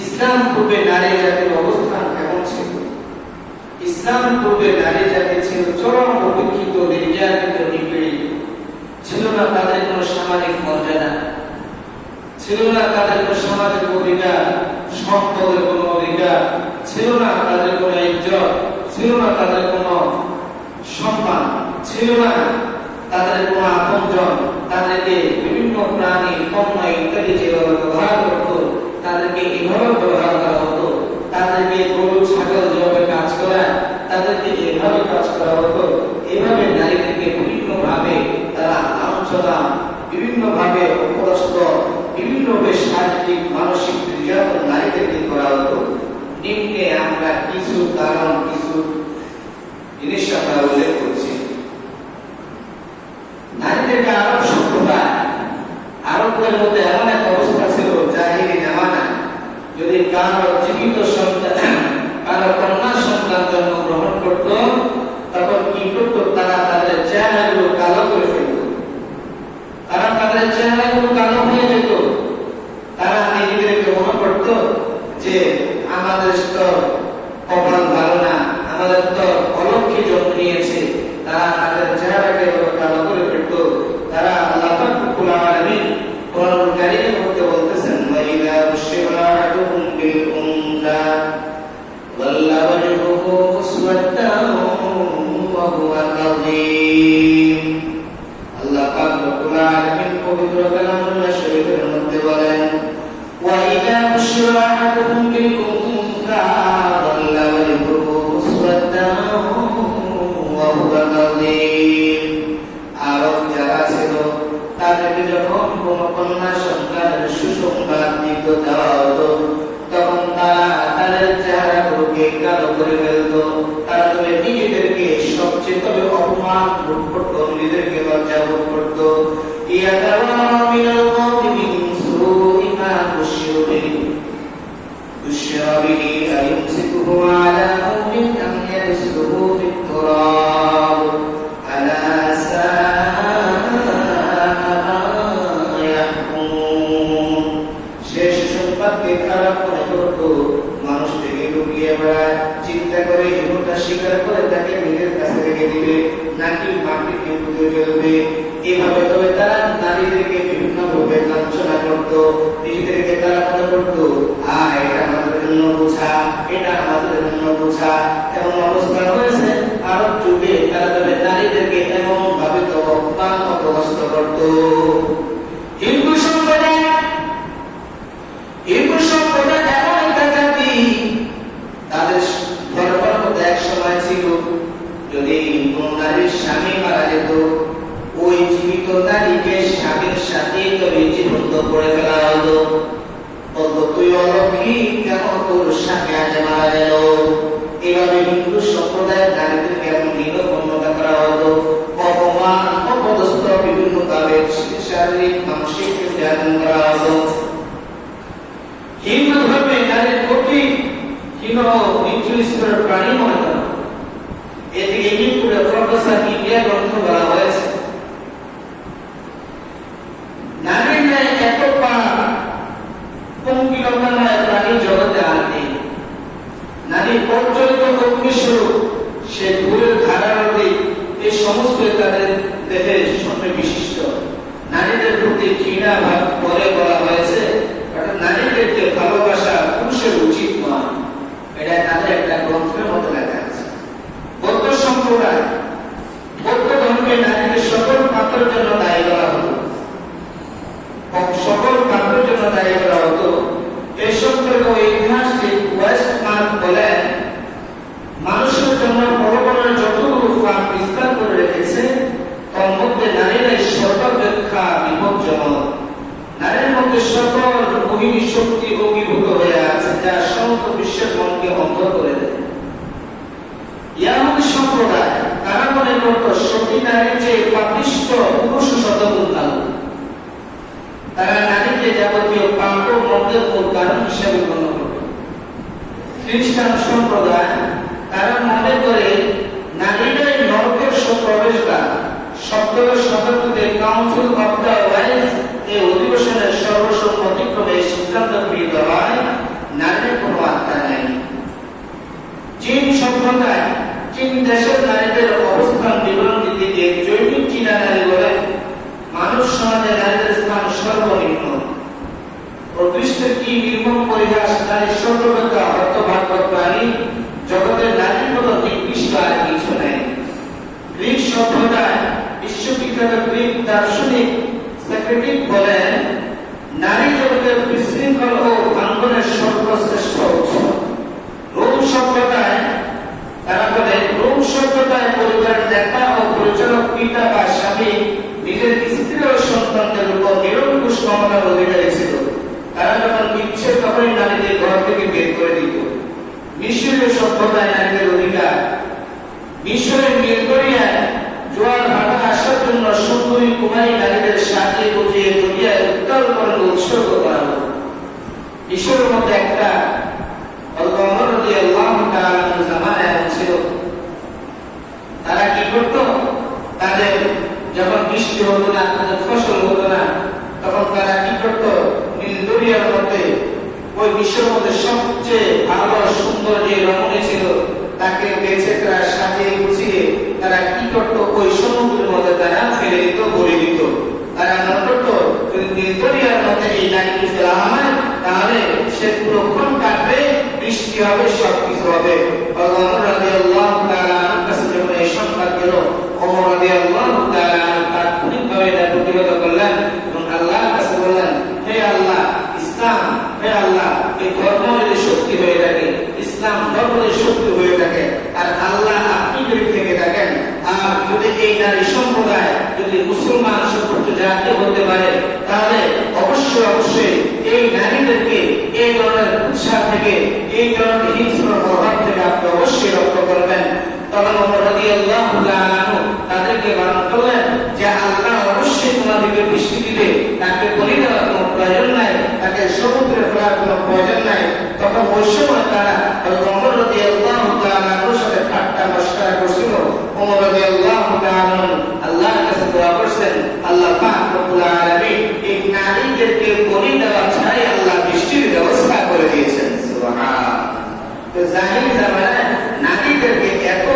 ইসলাম পূর্বে নারী জাতির অবস্থান কেমন ছিল? ইসলাম পূর্বে নারী জাতি ছিল চরম উপেক্ষিত, নির্যাতিত, নিপীড়িত। ছিল না তাদের কোন সামাজিক মর্যাদা, ছিল না তাদের কোন সামাজিক অধিকার, সম্পদের কোন অধিকার, ছিল না তাদের কোন ইজ্জত, ছিল না তাদের কোন সম্মান, ছিল না তাদের কোন আপনজন। তাদেরকে বিভিন্ন প্রাণী, পণ্য ইত্যাদি যেভাবে ব্যবহার করত, তাদেরকে এভাবে ব্যবহার করা হতো। তাদেরকে গরু ছাগল যেভাবে কাজ করায়, তাদেরকে এভাবে কাজ করা হতো। এভাবে নারীদেরকে বিভিন্ন ভাবে তারা লাঞ্ছনা, বিভিন্ন ভাবে অপদস্থ, বিভিন্ন ভাবে শারীরিক মানসিক নির্যাতন নারীদেরকে করা হতো। নিম্নে আমরা কিছু কারণ, কিছু জিনিস আমরা উল্লেখ করছি। নারীদেরকে আরব সভ্যতায়, আরবদের মধ্যে এমন এক অবস্থা ছিল জাহিলি জামানায়, যদি কারো জীবিত সন্তান, কারো কন্যা সন্তান জন্মগ্রহণ করত, তখন কি করত? তারা তাদের চেহারাগুলো কালো করে ফেলত। তারা তাদের চেহারাগুলো কালো হয়ে যেত। তারা নিজেদেরকে মনে করত যে আমাদের তো কপাল ভালো না, আমাদের তো অলক্ষী জন্ম নিয়েছে। তারা তাদের চেহারাকে কালো করে ফেলত। তারা আল্লাহ পাক রব্বুল আলামিন কোরআনুল কারীমের মধ্যে বলতেছেন, ওয়াইদা বুশিরা আহাদুহুম বিল উনসা ওয়াল্লা ওয়াজহুহু মুসওয়াদ্দান ওয়া হুয়া কাযীম। আল্লাহ পাক রব্বুল আলামিন পবিত্র কালামুল্লাহ শরীফের মধ্যে বলেন, ওয়াইদা বুশিরা আহাদুহুম বিল উনসা ওয়াল্লা ওয়াজহুহু মুসওয়াদ্দান ওয়া হুয়া কাযীম। আরব যারা ছিল, তাদেরকে যখন কোন কন্যা সন্তানের সুসংবাদ দিতে দেওয়া হতো, তখন তারা তাদের চেহারাগুলোকে কালো করে ফেলত। তারা তবে নিজেদেরকে সবচেয়ে তবে অপমান বোধ করত, নিজেদেরকে লজ্জা বোধ করত। মানুষ থেকে লুকিয়ে বেড়ায়, চিন্তা করে এমনটা স্বীকার করে তাকে নিজের কাছে রেখে দিবে, নাকি মাটিকে পুঁতে ফেলবে। এভাবে তবে তারা নারীদেরকে বিভিন্ন ভাবে লাঞ্ছনা করত। নিজেদেরকে তারা মনে করত, এটা আমাদের জন্য বোঝা, এটা আমাদের জন্য বোঝা। এমন অবস্থা হয়েছে আরব যুগে। তারা তবে নারীদেরকে এমন ভাবে তো অপমান অপদস্থ করত। হিন্দু সম্প্রদায় এমন একটা জাতি, তাদের ধর্মের মধ্যে এক সময় ছিল, যদি কোন নারীর স্বামী মারা যেত, ওই জীবিত নারীকে স্বামীর সাথে তবে জীবন্ত করে ফেলা হতো। বলতো, তুই অলক্ষী, কেন তোর স্বামী আজ মারা গেল? এভাবে হিন্দু সম্প্রদায়ের নারীদেরকে এমন নিরপন্নতা করা হতো, অপমান অপদস্থ বিভিন্ন ভাবে শারীরিক মানসিক নির্যাতন করা হতো। হিন্দু ধর্মে নারীর প্রতি নিচু স্তরের প্রাণী মনে করা। এদিকে ইউটিউবে প্রফেসর ইন্ডিয়া গ্রন্থ বলা হয়েছে, নারীর ন্যায় এত পাপ পঙ্কিলতাময় প্রাণী জগতে আর নেই। নারী প্রজ্বলিত অগ্নিস্বরূপ, সে দূরের ধারার অধিক, এই সমস্ত তাদের দেহের সঙ্গে বিশিষ্ট। নারীদের প্রতি ঘৃণা ভাব পরে বলা হয়েছে, নারীদেরকে ভালোবাসা পুরুষের উচিত নয়। এটা তাদের একটা গ্রন্থের মতো লেখা আছে। বৌদ্ধ সম্প্রদায়, বৌদ্ধ ধর্মে নারীকে সকল পাপের জন্য দায়ী করা হতো, সকল পাপের জন্য দায়ী করা হতো। এই সম্পর্কে ইতিহাসটি ওয়েস্টমার্ক বলেন, মানুষের জন্য ভগবানের যতগুলো পাপ বিস্তার করে রেখেছে, তার মধ্যে নারীরাই সর্বাপেক্ষা বিপজ্জনক। নারীর মধ্যে সকল মোহিনী শক্তি অঙ্গীভূত হয়ে আছে, যা সমস্ত বিশ্বের মনকে অন্ধ করে দেয়। ইয়াহুদি সম্প্রদায়, তারা মনে করত সতী নারীর চেয়ে পাপিষ্ঠ পুরুষ শতগুণ ভালো। তারা নারীকে যাবতীয় পাপ ও মন্দের মূল কারণ হিসেবে গণ্য করত। খ্রিস্টান সম্প্রদায়, তারা মনে করে নারীরাই নরকের প্রবেশদ্বার। সপ্তদশ শতাব্দীতে কাউন্সিল অফ দ্য ওয়াইজ এই অধিবেশনের সর্বসম্মতিক্রমে সিদ্ধান্ত গৃহীত হয়, দেশের নারীদের অবস্থান বিবরণ দিতে গিয়ে জৈবিক চীনা নারী বলে মানুষ সমাজে নারীদের স্থান সর্বনিম্ন। প্রকৃষ্টের কি নির্মম পরিহাস, নারী সর্বব্যাপী হতভাগ্য প্রাণী, জগতের নারীর মতো নিকৃষ্ট আর কিছু নেই। গ্রিক সভ্যতায় বিশ্ববিখ্যাত গ্রিক দার্শনিক সক্রেটিস বলেন, নারী জগতের বিশৃঙ্খল ও ভাঙ্গনের সর্বশ্রেষ্ঠ উৎস। রোম সভ্যতায় তারা বলে, রোম সভ্যতায় পরিবারের নেতা ও পরিচালক পিতা বা স্বামী নিজের স্ত্রী ও সন্তানদের উপর নিরঙ্কুশ ক্ষমতার অধিকারী ছিল। তারা যখন ইচ্ছে তখনই নারীদের ঘর থেকে বের করে দিত। মিশরীয় সভ্যতায় নারীদের অধিকার। মিশরের নীলদরিয়ায় জোয়ার ভাটা আসার জন্য সুন্দরী কুমারী নারীদের সাজিয়ে গুজিয়ে দরিয়ায় উত্তাল করে উৎসর্গ করা হতো। মিশরের মধ্যে একটা ছিল। তারা কি করতো, তাদের যখন বৃষ্টি হতো না, তাদের ফসল হতো না, তখন তারা কি করতো, নীলদরিয়ার মধ্যে ওই বিশ্বের মধ্যে সবচেয়ে ভালো সুন্দর যে রমণী ছিল তাকে বেছে তারা সাজিয়ে গুছিয়ে তারা কি করতো, ওই সমুদ্রের মধ্যে তারা ফেলে দিত, বলে দিত। তারা মনে করতো যদি নীলদরিয়ার মধ্যে এই নারীকে ফেলা হয় তাহলে সে পুরোক্ষণ কাটবে, বৃষ্টি হবে, সবকিছু হবে। ওমর রাদিয়াল্লাহু তাআলা কাছে যখন এই সংবাদ গেল, ওমর রাদিয়াল্লাহু তাআলা তাৎক্ষণিকভাবে এটা প্রতিহত করলেন এবং আল্লাহর কাছে বললেন, হে আল্লাহ, ইসলাম, হে আল্লাহ, এই ধর্ম যদি সত্যি হয়ে থাকে, ইসলাম ধর্ম যদি সত্যি হয়ে থাকে, আর আল্লাহ আপনি যদি থেকে থাকেন, আর যদি এই নারী সম্প্রদায় যদি মুসলমান সর্বোচ্চ জাতি হতে পারে, তাহলে অবশ্যই অবশ্যই এই নারীদেরকে এই ধরনের উৎসাহ থেকে, এই ধরনের হিংস্র প্রভাব থেকে আপনি অবশ্যই রক্ষা করবেন। তখন ওমর রাদিয়াল্লাহু তাআলা তাদেরকে বারণ করলেন যে আল্লাহ অবশ্যই তোমাদেরকে বৃষ্টি দিবে, তাকে বলি দেওয়ার কোনো প্রয়োজন নাই, তাকে সমুদ্রে ফেলার কোনো প্রয়োজন নাই। তখন ওই সময় তারা ওমর রাদিয়াল্লাহু তাআলার সাথে ঠাট্টা মশকরা করছিল। ওমর রাদিয়াল্লাহু তাআলা আল্লাহর কাছে দোয়া করছেন, আল্লাহ পাক রব্বুল আলামিন এই নারীদেরকে বলি দেওয়া ছাড়াই আল্লাহ বৃষ্টির ব্যবস্থা করে দিয়েছেন। সুবহানাল্লাহ। তো জাহিলি জামানায় নারীদেরকে এত